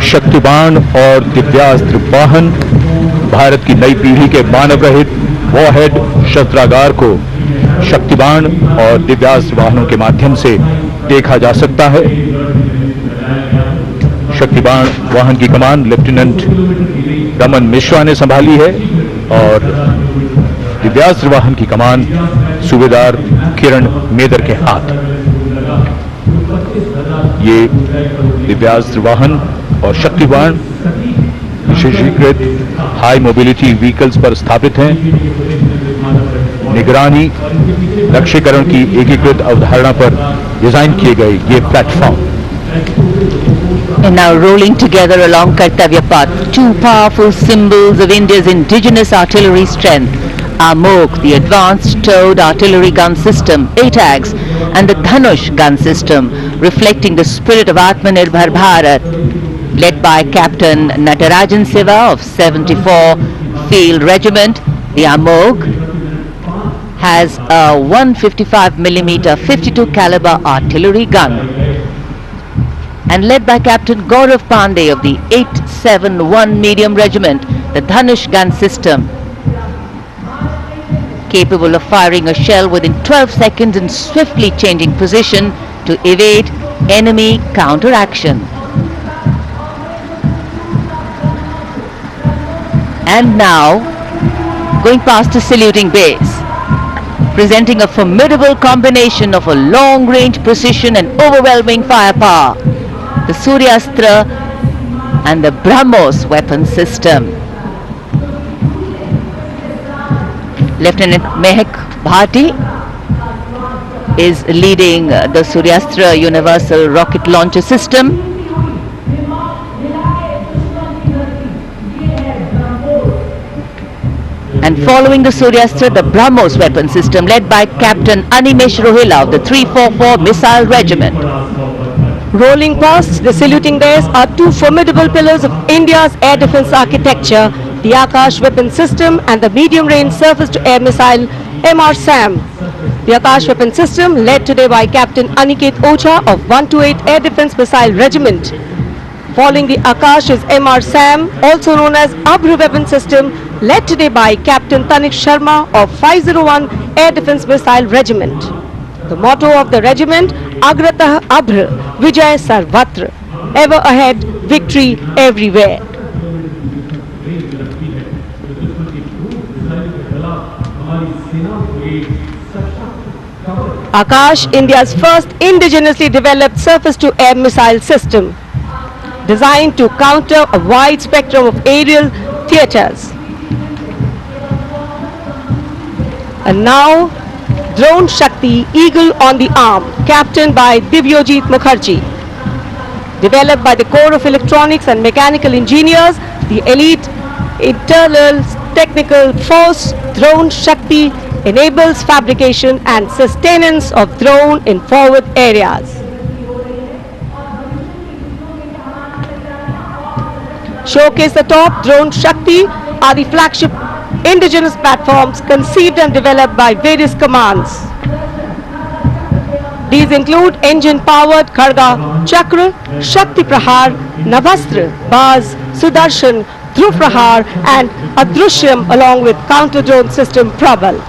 शक्तिबाण और दिव्यास्त्र वाहन भारत की नई पीढ़ी के मानव रहित वॉरहेड शस्त्रागार को शक्तिबाण और दिव्यास्त्र वाहनों के माध्यम से देखा जा सकता है। शक्तिबाण वाहन की कमान लेफ्टिनेंट रमन मिश्रा ने संभाली है और दिव्यास्त्र वाहन की कमान सूबेदार किरण मेदर के हाथ। ये दिव्यास्त्र वाहन और शक्तिबाण विशेषीकृत हाई मोबिलिटी व्हीकल्स पर स्थापित हैं। निगरानी लक्ष्यकरण की एकीकृत अवधारणा पर डिजाइन किए गए ये platform. And now rolling together along Kartavya Path, two powerful symbols of India's indigenous artillery strength, AMOG, the Advanced Towed Artillery Gun System, ATAGS, and the Dhanush gun system, reflecting the spirit of Atmanirbhar Bharat, led by Captain Natarajan Siva of 74 Field Regiment. The AMOG has a 155mm 52 caliber artillery gun, and led by Captain Gaurav Pandey of the 871 Medium Regiment, the Dhanush gun system, capable of firing a shell within 12 seconds and swiftly changing position to evade enemy counteraction. And now, going past the saluting base, presenting a formidable combination of a long-range precision and overwhelming firepower, the Suryastra and the BrahMos weapon system. Lieutenant Mehak Bhati is leading the Suryastra Universal Rocket Launcher System. And following the Suryastra, the BrahMos weapon system, led by Captain Animesh Rohila of the 344 Missile Regiment. Rolling past the saluting base are two formidable pillars of India's air defense architecture, the Akash weapon system and the medium-range surface-to-air missile MR-SAM. The Akash weapon system, led today by Captain Aniket Ocha of 128 Air Defense Missile Regiment. Following the Akash is MR-SAM, also known as Abhr weapon system, led today by Captain Tanik Sharma of 501 Air Defense Missile Regiment. The motto of the regiment, Agratah Abhr, Vijay Sarvatra, ever ahead, victory everywhere. Akash, India's first indigenously developed surface-to-air missile system, designed to counter a wide spectrum of aerial theatres. And now, Drone Shakti, Eagle on the Arm, captained by Divyojit Mukherjee. Developed by the Corps of Electronics and Mechanical Engineers, the elite internal technical force, Drone Shakti enables fabrication and sustenance of drone in forward areas. Showcase the top, Drone Shakti are the flagship indigenous platforms conceived and developed by various commands. These include engine-powered Kharga Chakra, Shakti Prahar, Navastra, Baz, Sudarshan, Dhruv Prahar and Adrushyam, along with counter-drone system Prabal.